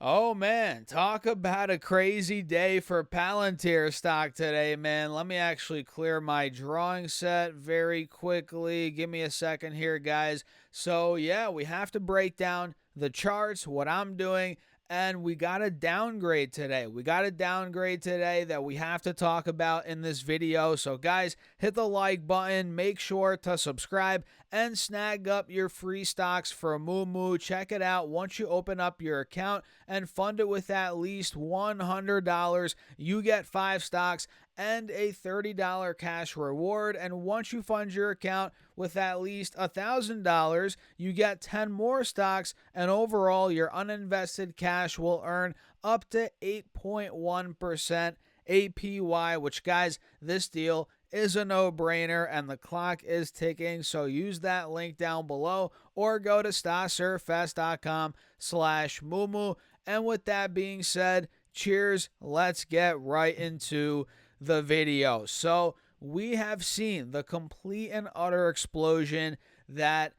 Oh man, talk about a crazy day for Palantir stock today, man. Let me actually clear my drawing set very quickly. Give me a second here, guys. So, yeah, we have to break down the charts, what I'm doing, and we got a downgrade today. We got a downgrade today that we have to talk about in this video. So, guys, hit the like button, make sure to subscribe, and snag up your free stocks for Moo. Check it out once you open up your account and fund it with at least $100. You get 5 stocks and a $30 cash reward. And once you fund your account with at least $1,000, you get 10 more stocks. And overall, your uninvested cash will earn up to 8.1% APY, which, guys, this deal is a no-brainer and the clock is ticking. So use that link down below or go to stasurfest.com/Mumu. And with that being said, cheers. Let's get right into the video. So we have seen the complete and utter explosion that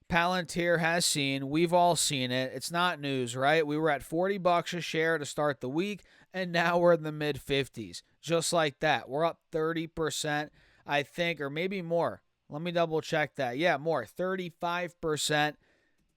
Palantir has seen. We've all seen it. It's not news, right? We were at $40 a share to start the week, and now we're in the mid 50s. Just like that. We're up 30%, I think, or maybe more. Let me double check that. Yeah, more. 35%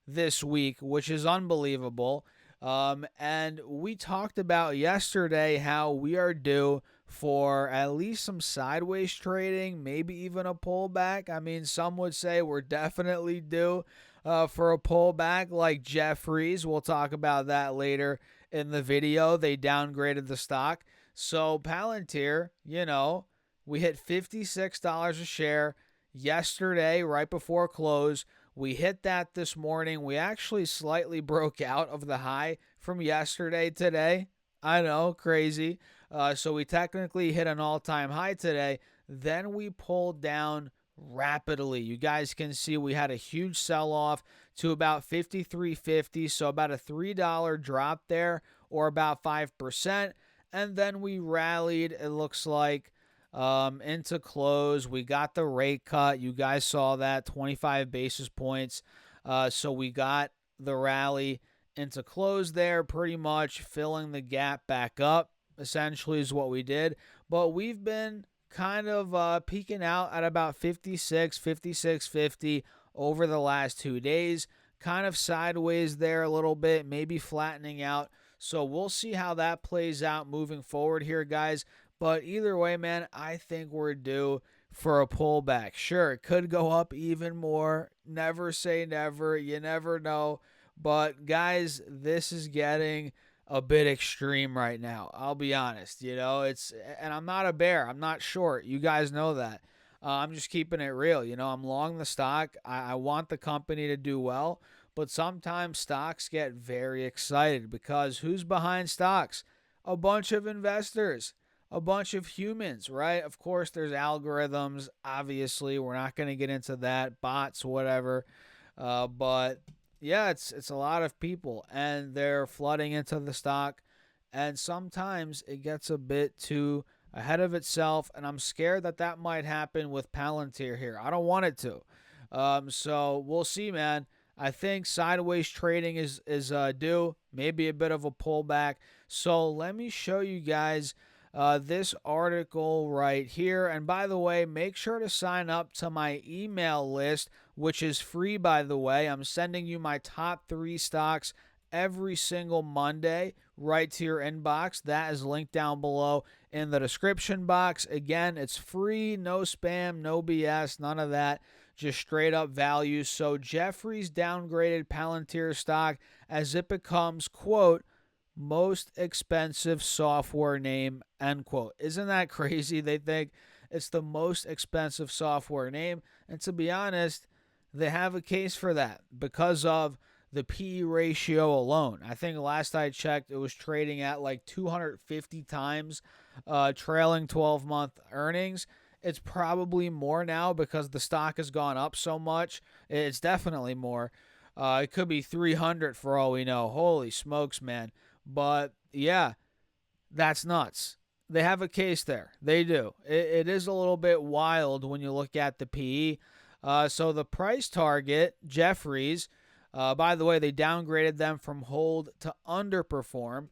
this week, which is unbelievable. And we talked about yesterday how we are due for at least some sideways trading, maybe even a pullback. I mean, some would say we're definitely due for a pullback like Jeffries. We'll talk about that later in the video. They downgraded the stock. So Palantir, we hit $56 a share yesterday right before close. We hit that this morning. We actually slightly broke out of the high from yesterday today. I know, crazy. So we technically hit an all-time high today. Then we pulled down rapidly. You guys can see we had a huge sell-off to about 53.50, so about a $3 drop there, or about 5%. And then we rallied, it looks like, into close. We got the rate cut. You guys saw that, 25 basis points. So we got the rally into close there, pretty much filling the gap back up, essentially is what we did. But we've been kind of peaking out at about 56, 56.50 over the last 2 days. Kind of sideways there a little bit, maybe flattening out. So we'll see how that plays out moving forward here, guys. But either way, man, I think we're due for a pullback. Sure, it could go up even more. Never say never. You never know. But guys, this is getting a bit extreme right now. I'll be honest. And I'm not a bear. I'm not short. You guys know that. I'm just keeping it real. I'm long the stock. I want the company to do well. But sometimes stocks get very excited because who's behind stocks? A bunch of investors, a bunch of humans, right? Of course, there's algorithms. Obviously, we're not going to get into that, bots, whatever. But yeah, it's a lot of people, and they're flooding into the stock. And sometimes it gets a bit too ahead of itself, and I'm scared that that might happen with Palantir here. I don't want it to. So we'll see, man. I think sideways trading is due, maybe a bit of a pullback. So let me show you guys this article right here. And by the way, make sure to sign up to my email list, which is free, by the way. I'm sending you my top 3 stocks every single Monday right to your inbox. That is linked down below in the description box. Again, it's free, no spam, no BS, none of that. Just straight up value. So Jeffries downgraded Palantir stock as it becomes, quote, most expensive software name, end quote. Isn't that crazy? They think it's the most expensive software name. And to be honest, they have a case for that because of the PE ratio alone. I think last I checked, it was trading at like 250 times trailing 12-month earnings. It's probably more now because the stock has gone up so much. It's definitely more. It could be 300 for all we know. Holy smokes, man. But yeah, that's nuts. They have a case there. They do. It is a little bit wild when you look at the PE. So the price target, Jeffries, By the way, they downgraded them from hold to underperform.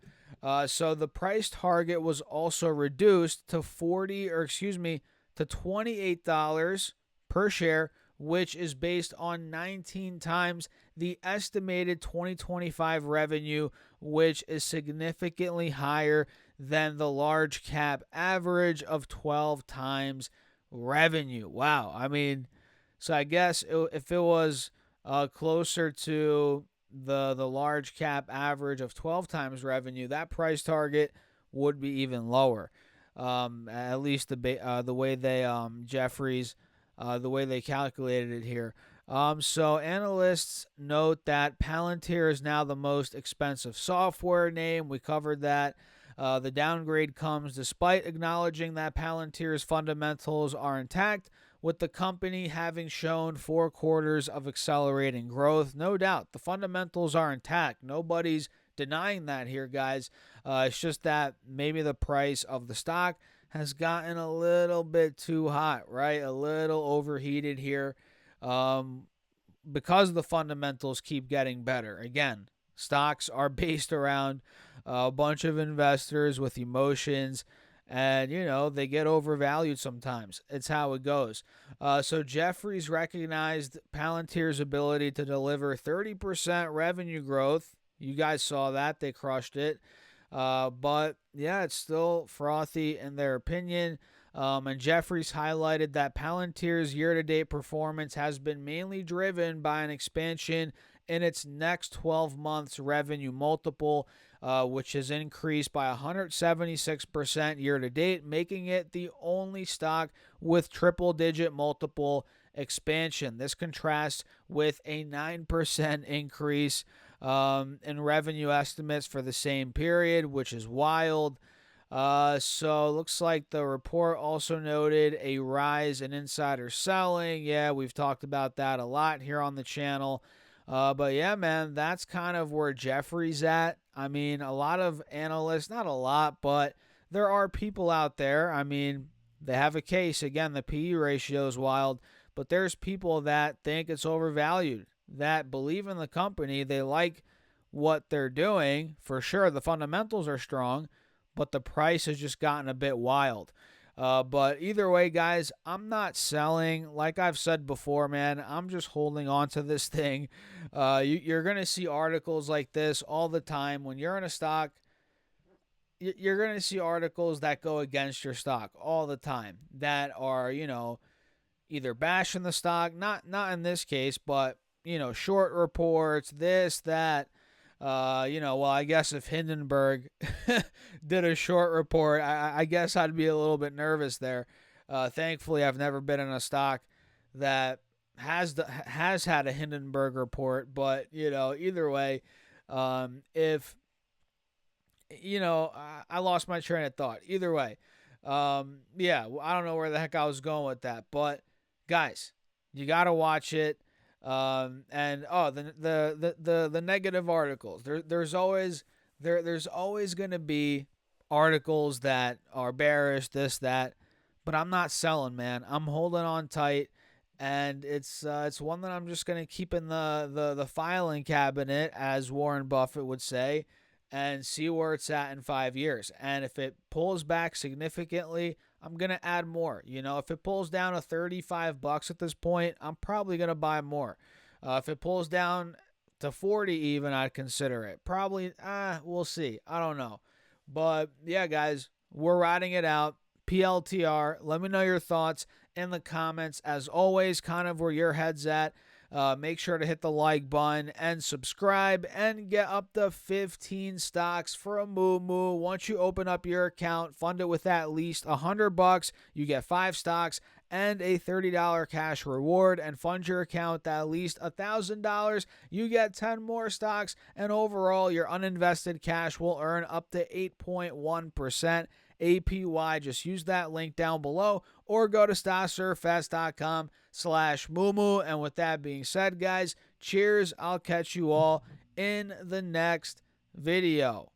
So the price target was also reduced to to $28 per share, which is based on 19 times the estimated 2025 revenue, which is significantly higher than the large cap average of 12 times revenue. Wow. I mean, so I guess if it was closer to the large cap average of 12 times revenue, that price target would be even lower. At least the way they Jeffries, the way they calculated it here. So analysts note that Palantir is now the most expensive software name. We covered that. The downgrade comes despite acknowledging that Palantir's fundamentals are intact, with the company having shown 4 quarters of accelerating growth. No doubt, the fundamentals are intact. Nobody's denying that here, guys. It's just that maybe the price of the stock has gotten a little bit too hot, right? A little overheated here, because the fundamentals keep getting better. Again, stocks are based around a bunch of investors with emotions, and they get overvalued sometimes. It's how it goes. So Jeffries recognized Palantir's ability to deliver 30% revenue growth. You guys saw that. They crushed it. But yeah, it's still frothy in their opinion. And Jeffries highlighted that Palantir's year-to-date performance has been mainly driven by an expansion in its next 12 months revenue multiple, which has increased by 176% year-to-date, making it the only stock with triple-digit multiple expansion. This contrasts with a 9% increase in revenue estimates for the same period, which is wild. So it looks like the report also noted a rise in insider selling. Yeah, we've talked about that a lot here on the channel. But yeah, man, that's kind of where Jeffrey's at. I mean, a lot of analysts, not a lot, but there are people out there. I mean, they have a case. Again, the PE ratio is wild, but there's people that think it's overvalued, that believe in the company. They like what they're doing. For sure, the fundamentals are strong, but the price has just gotten a bit wild. But either way, guys, I'm not selling. Like I've said before, man, I'm just holding on to this thing. You're going to see articles like this all the time. When you're in a stock, you're going to see articles that go against your stock all the time, that are, either bashing the stock, not in this case, but, short reports, this, that. Well, I guess if Hindenburg did a short report, I guess I'd be a little bit nervous there. Thankfully, I've never been in a stock that has had a Hindenburg report. But either way, if I lost my train of thought. Either way, yeah, I don't know where the heck I was going with that. But guys, you gotta watch it. And the negative articles. There's always going to be articles that are bearish, this, that, but I'm not selling, man. I'm holding on tight, and it's one that I'm just going to keep in the filing cabinet, as Warren Buffett would say, and see where it's at in 5 years. And if it pulls back significantly, I'm going to add more. If it pulls down to $35 at this point, I'm probably going to buy more. If it pulls down to 40 even, I'd consider it. Probably, we'll see. I don't know. But yeah, guys, we're riding it out. PLTR. Let me know your thoughts in the comments. As always, kind of where your head's at. Make sure to hit the like button and subscribe and get up to 15 stocks for a moo. Once you open up your account, fund it with at least $100. You get 5 stocks and a $30 cash reward, and fund your account at least $1,000. You get 10 more stocks, and overall, your uninvested cash will earn up to 8.1% APY. Just use that link down below or go to stocksurfest.com/moo. And with that being said, guys, cheers. I'll catch you all in the next video.